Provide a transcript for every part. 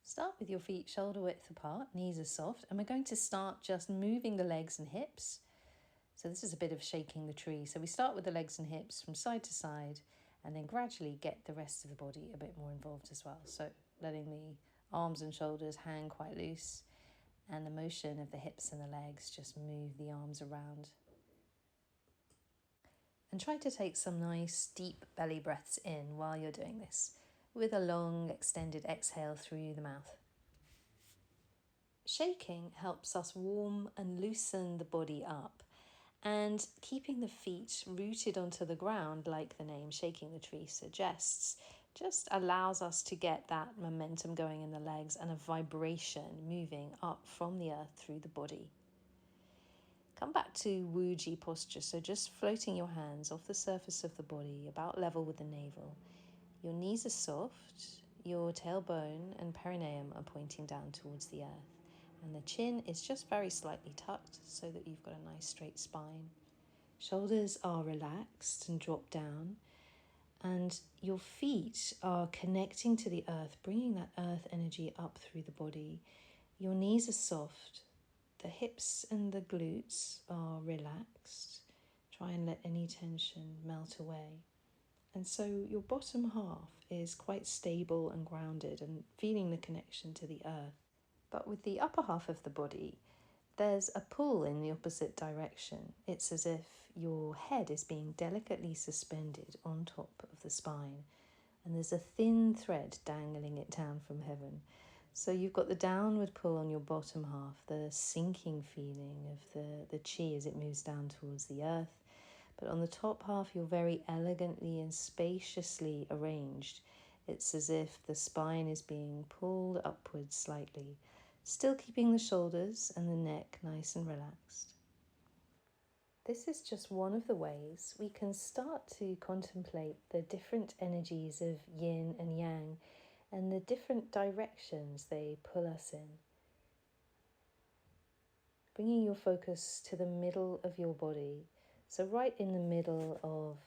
Start with your feet shoulder width apart, knees are soft, and we're going to start just moving the legs and hips. So this is a bit of shaking the tree. So we start with the legs and hips from side to side and then gradually get the rest of the body a bit more involved as well. So letting the arms and shoulders hang quite loose and the motion of the hips and the legs just move the arms around. And try to take some nice deep belly breaths in while you're doing this, with a long extended exhale through the mouth. Shaking helps us warm and loosen the body up, and keeping the feet rooted onto the ground, like the name Shaking the Tree suggests, just allows us to get that momentum going in the legs and a vibration moving up from the earth through the body. Come back to Wuji posture, so just floating your hands off the surface of the body, about level with the navel. Your knees are soft, your tailbone and perineum are pointing down towards the earth, and the chin is just very slightly tucked so that you've got a nice straight spine. Shoulders are relaxed and drop down, and your feet are connecting to the earth, bringing that earth energy up through the body. Your knees are soft. The hips and the glutes are relaxed. Try and let any tension melt away. And so your bottom half is quite stable and grounded and feeling the connection to the earth. But with the upper half of the body, there's a pull in the opposite direction. It's as if your head is being delicately suspended on top of the spine, and there's a thin thread dangling it down from heaven. So you've got the downward pull on your bottom half, the sinking feeling of the chi as it moves down towards the earth. But on the top half, you're very elegantly and spaciously arranged. It's as if the spine is being pulled upwards slightly, still keeping the shoulders and the neck nice and relaxed. This is just one of the ways we can start to contemplate the different energies of yin and yang and the different directions they pull us in. Bringing your focus to the middle of your body, so right in the middle of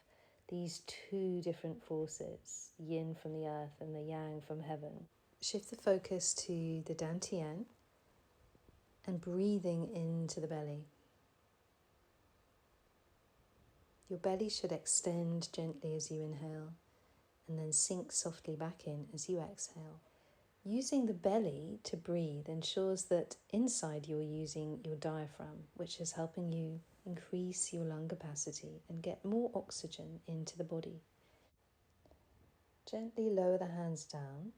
these two different forces, yin from the earth and the yang from heaven. Shift the focus to the Dantian and breathing into the belly. Your belly should extend gently as you inhale and then sink softly back in as you exhale. Using the belly to breathe ensures that inside you're using your diaphragm, which is helping you increase your lung capacity and get more oxygen into the body. Gently lower the hands down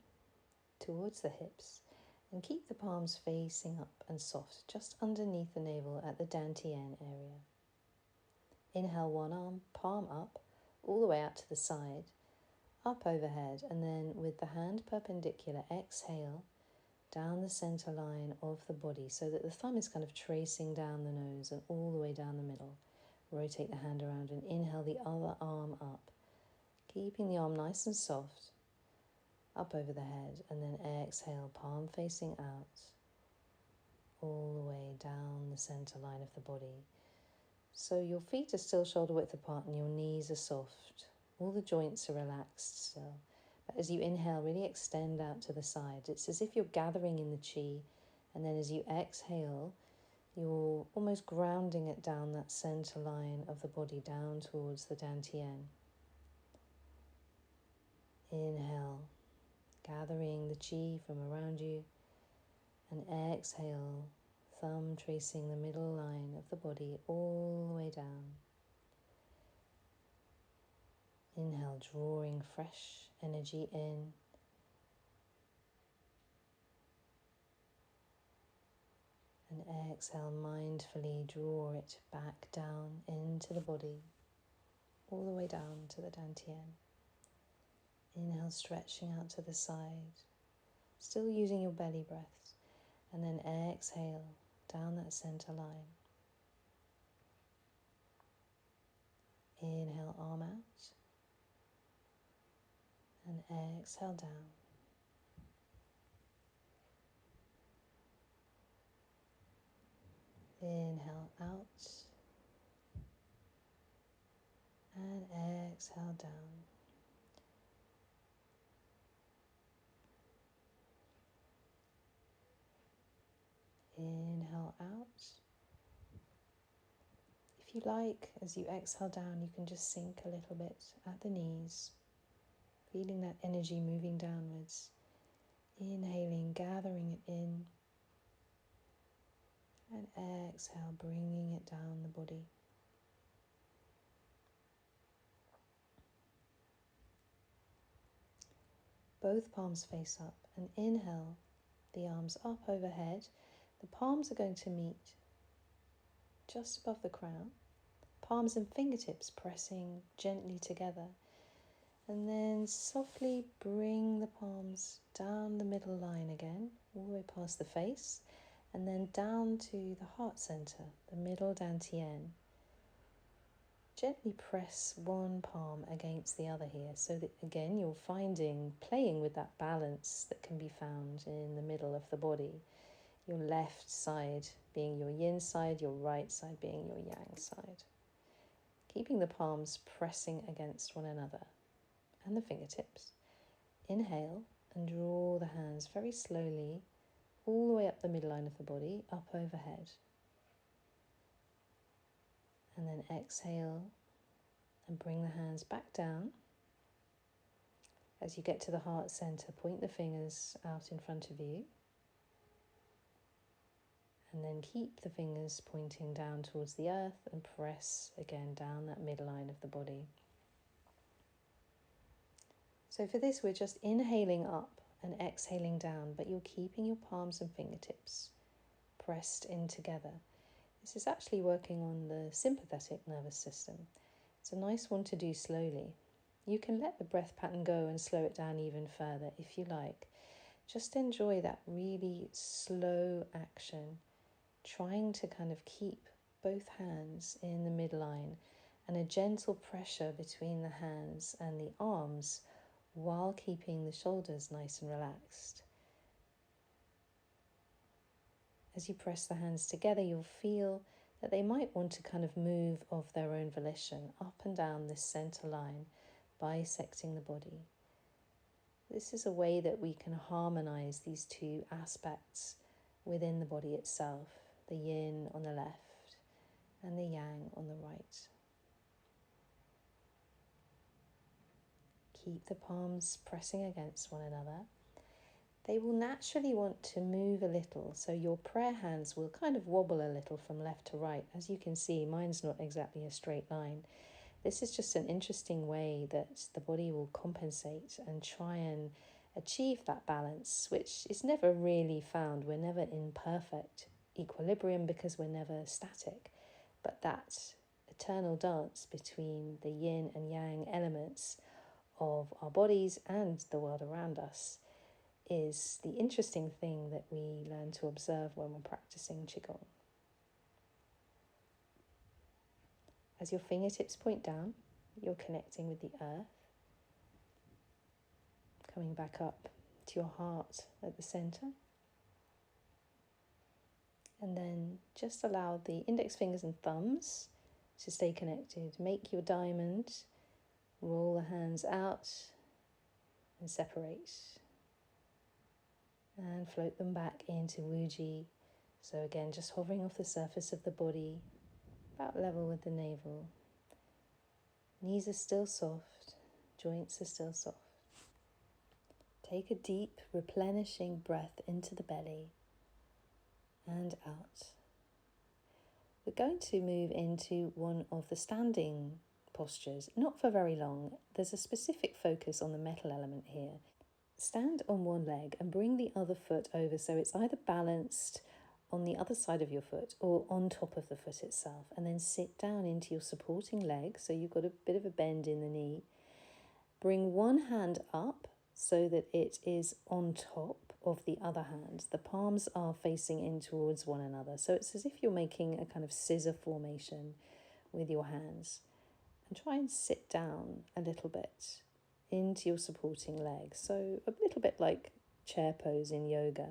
towards the hips and keep the palms facing up and soft just underneath the navel at the Dantian area. Inhale one arm, palm up, all the way out to the side, up overhead, and then with the hand perpendicular, exhale down the center line of the body so that the thumb is kind of tracing down the nose and all the way down the middle. Rotate the hand around and inhale the other arm up, keeping the arm nice and soft, up over the head, and then exhale, palm facing out, all the way down the center line of the body. So your feet are still shoulder width apart and your knees are soft. All the joints are relaxed still. But as you inhale, really extend out to the side. It's as if you're gathering in the chi, and then as you exhale, you're almost grounding it down that center line of the body, down towards the Dantian. Inhale, gathering the chi from around you, and exhale, thumb tracing the middle line of the body all the way down. Inhale, drawing fresh energy in. And exhale, mindfully draw it back down into the body, all the way down to the Dantian. Inhale, stretching out to the side, still using your belly breaths. And then exhale, down that center line. Inhale, arm out. And exhale down. Inhale out. And exhale down. out. If you like, as you exhale down, you can just sink a little bit at the knees, feeling that energy moving downwards. Inhaling, gathering it in, and exhale, bringing it down the body. Both palms face up, and inhale, the arms up overhead. The palms are going to meet just above the crown, palms and fingertips pressing gently together. And then softly bring the palms down the middle line again, all the way past the face, and then down to the heart center, the middle Dantian. Gently press one palm against the other here, so that again you're playing with that balance that can be found in the middle of the body. Your left side being your yin side, your right side being your yang side. Keeping the palms pressing against one another and the fingertips. Inhale and draw the hands very slowly all the way up the midline of the body, up overhead. And then exhale and bring the hands back down. As you get to the heart center, point the fingers out in front of you. And then keep the fingers pointing down towards the earth and press again down that midline of the body. So for this, we're just inhaling up and exhaling down, but you're keeping your palms and fingertips pressed in together. This is actually working on the sympathetic nervous system. It's a nice one to do slowly. You can let the breath pattern go and slow it down even further if you like. Just enjoy that really slow action, trying to kind of keep both hands in the midline and a gentle pressure between the hands and the arms while keeping the shoulders nice and relaxed. As you press the hands together, you'll feel that they might want to kind of move of their own volition up and down this center line, bisecting the body. This is a way that we can harmonize these two aspects within the body itself, the yin on the left and the yang on the right. Keep the palms pressing against one another. They will naturally want to move a little, so your prayer hands will kind of wobble a little from left to right. As you can see, mine's not exactly a straight line. This is just an interesting way that the body will compensate and try and achieve that balance, which is never really found. We're never in perfect equilibrium because we're never static. But that eternal dance between the yin and yang elements of our bodies and the world around us is the interesting thing that we learn to observe when we're practicing Qigong. As your fingertips point down, you're connecting with the earth, coming back up to your heart at the center. And then just allow the index fingers and thumbs to stay connected. Make your diamond, roll the hands out and separate. And float them back into Wuji. So again, just hovering off the surface of the body, about level with the navel. Knees are still soft, joints are still soft. Take a deep, replenishing breath into the belly and out. We're going to move into one of the standing postures, not for very long. There's a specific focus on the metal element here. Stand on one leg and bring the other foot over so it's either balanced on the other side of your foot or on top of the foot itself, and then sit down into your supporting leg so you've got a bit of a bend in the knee. Bring one hand up so that it is on top of the other hand. The palms are facing in towards one another, so it's as if you're making a kind of scissor formation with your hands. And try and sit down a little bit into your supporting leg, so a little bit like chair pose in yoga.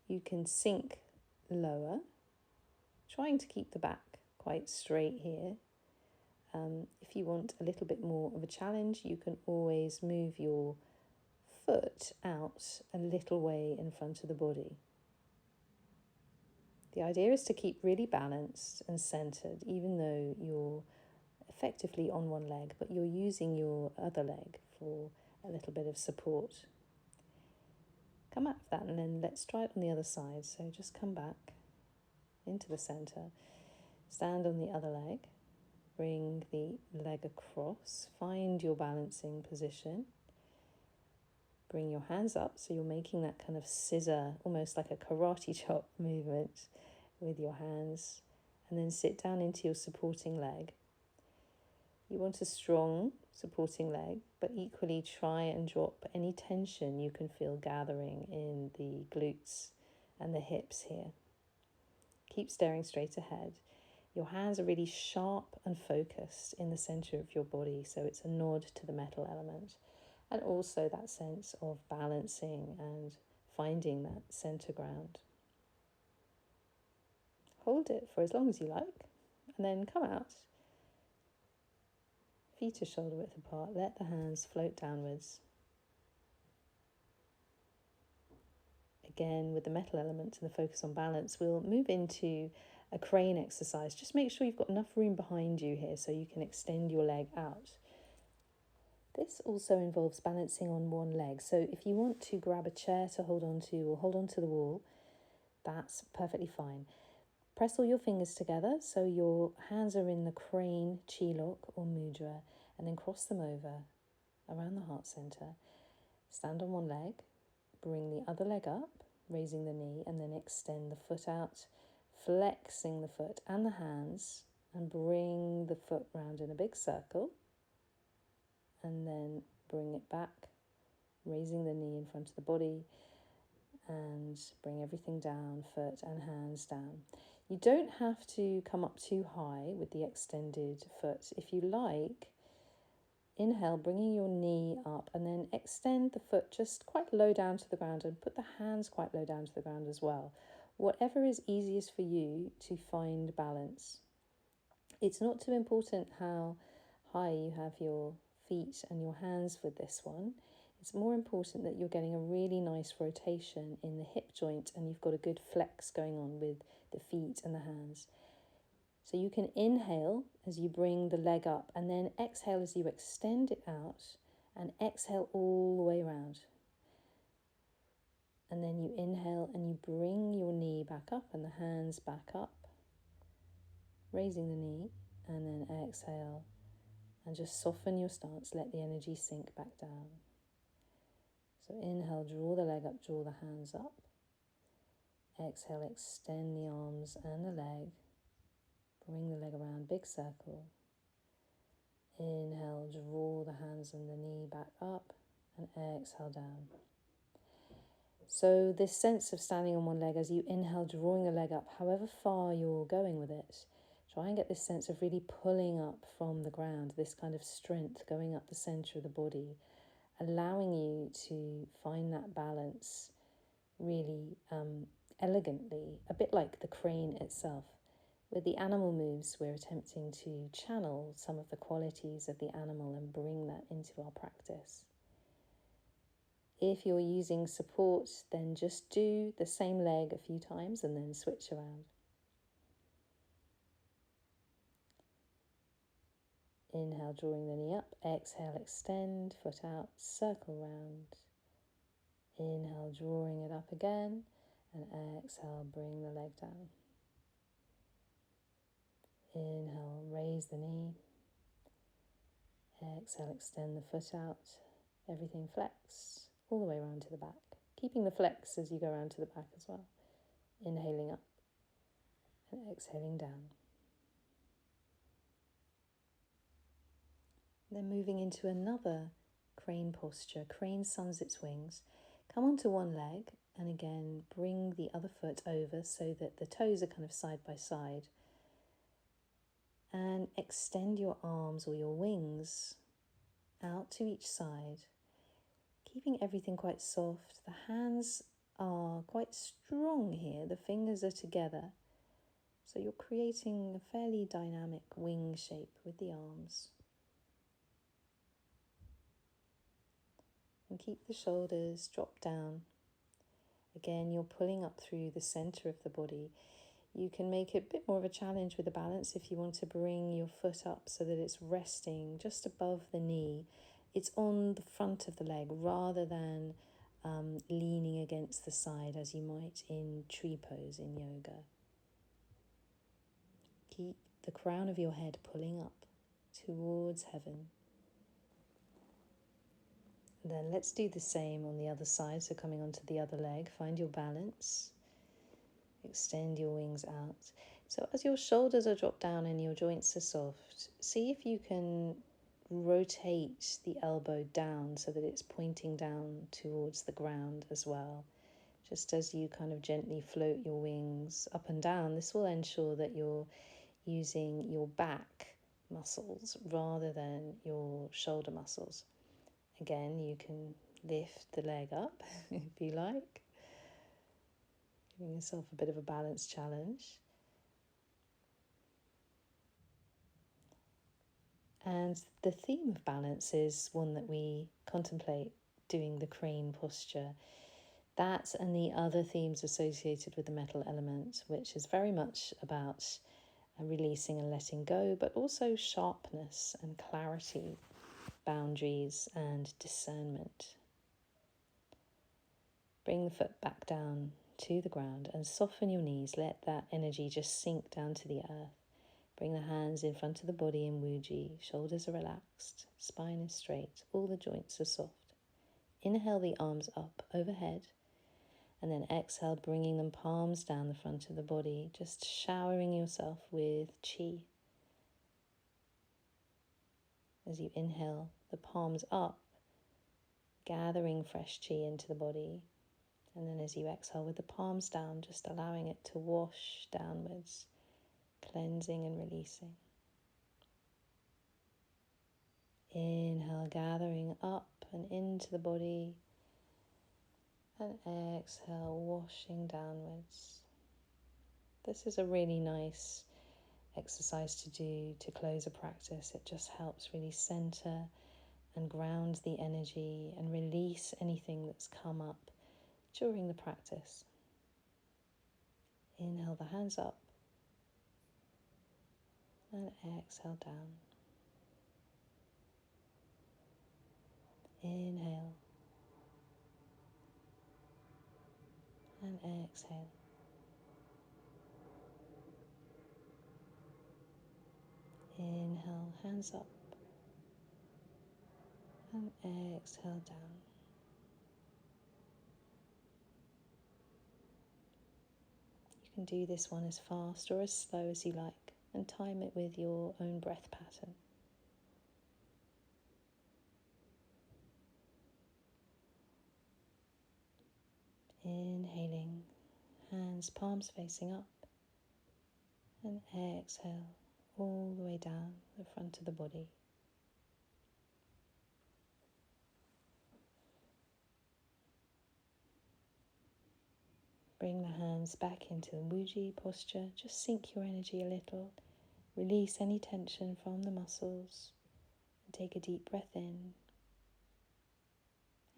You can sink lower, trying to keep the back quite straight here. If you want a little bit more of a challenge, you can always move your foot out a little way in front of the body. The idea is to keep really balanced and centered, even though you're effectively on one leg, but you're using your other leg for a little bit of support. Come out of that, and then let's try it on the other side. So just come back into the center, stand on the other leg, bring the leg across, find your balancing position. Bring your hands up, so you're making that kind of scissor, almost like a karate chop movement with your hands, and then sit down into your supporting leg. You want a strong supporting leg, but equally try and drop any tension you can feel gathering in the glutes and the hips here. Keep staring straight ahead. Your hands are really sharp and focused in the center of your body, so it's a nod to the metal element. And also that sense of balancing and finding that center ground. Hold it for as long as you like, and then come out. Feet are shoulder width apart. Let the hands float downwards. Again, with the metal element and the focus on balance, we'll move into a crane exercise. Just make sure you've got enough room behind you here so you can extend your leg out. This also involves balancing on one leg. So if you want to grab a chair to hold on to or hold on to the wall, that's perfectly fine. Press all your fingers together so your hands are in the crane, Qigong or mudra, and then cross them over around the heart center. Stand on one leg, bring the other leg up, raising the knee, and then extend the foot out, flexing the foot and the hands, and bring the foot round in a big circle. And then bring it back, raising the knee in front of the body, and bring everything down, foot and hands down. You don't have to come up too high with the extended foot. If you like, inhale, bringing your knee up, and then extend the foot just quite low down to the ground, and put the hands quite low down to the ground as well. Whatever is easiest for you to find balance. It's not too important how high you have your feet and your hands with this one. It's more important that you're getting a really nice rotation in the hip joint and you've got a good flex going on with the feet and the hands. So you can inhale as you bring the leg up, and then exhale as you extend it out, and exhale all the way around. And then you inhale and you bring your knee back up and the hands back up, raising the knee, and then exhale. And just soften your stance, let the energy sink back down. So inhale, draw the leg up, draw the hands up. Exhale, extend the arms and the leg. Bring the leg around, big circle. Inhale, draw the hands and the knee back up, and exhale down. So this sense of standing on one leg as you inhale, drawing the leg up, however far you're going with it, try and get this sense of really pulling up from the ground, this kind of strength going up the center of the body, allowing you to find that balance really elegantly, a bit like the crane itself. With the animal moves, we're attempting to channel some of the qualities of the animal and bring that into our practice. If you're using support, then just do the same leg a few times and then switch around. Inhale, drawing the knee up. Exhale, extend, foot out, circle round. Inhale, drawing it up again. And exhale, bring the leg down. Inhale, raise the knee. Exhale, extend the foot out. Everything flex all the way around to the back. Keeping the flex as you go around to the back as well. Inhaling up and exhaling down. Then moving into another crane posture. Crane suns its wings. Come onto one leg and again bring the other foot over so that the toes are kind of side by side. And extend your arms or your wings out to each side, keeping everything quite soft. The hands are quite strong here. The fingers are together. So you're creating a fairly dynamic wing shape with the arms. And keep the shoulders dropped down. Again, you're pulling up through the center of the body. You can make it a bit more of a challenge with the balance if you want to bring your foot up so that it's resting just above the knee. It's on the front of the leg rather than leaning against the side as you might in tree pose in yoga. Keep the crown of your head pulling up towards heaven. And then let's do the same on the other side. So coming onto the other leg, find your balance. Extend your wings out. So as your shoulders are dropped down and your joints are soft, see if you can rotate the elbow down so that it's pointing down towards the ground as well. Just as you kind of gently float your wings up and down, this will ensure that you're using your back muscles rather than your shoulder muscles. Again, you can lift the leg up if you like. Giving yourself a bit of a balance challenge. And the theme of balance is one that we contemplate doing the crane posture. That and the other themes associated with the metal element, which is very much about releasing and letting go, but also sharpness and clarity, boundaries and discernment. Bring the foot back down to the ground and soften your knees. Let that energy just sink down to the earth. Bring the hands in front of the body in Wuji. Shoulders are relaxed. Spine is straight. All the joints are soft. Inhale the arms up overhead. And then exhale, bringing them palms down the front of the body. Just showering yourself with qi. As you inhale, the palms up, gathering fresh qi into the body. And then as you exhale with the palms down, just allowing it to wash downwards, cleansing and releasing. Inhale, gathering up and into the body. And exhale, washing downwards. This is a really nice exercise to do to close a practice. It just helps really center and ground the energy and release anything that's come up during the practice. Inhale the hands up and exhale down. Inhale and exhale. Inhale, hands up and exhale down. You can do this one as fast or as slow as you like and time it with your own breath pattern. Inhaling, hands, palms facing up, and exhale all the way down the front of the body. Bring the hands back into the Wuji posture. Just sink your energy a little. Release any tension from the muscles. And take a deep breath in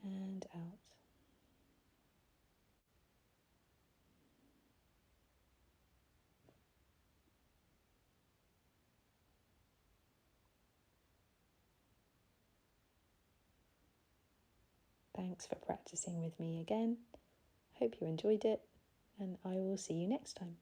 and out. Thanks for practicing with me again. Hope you enjoyed it, and I will see you next time.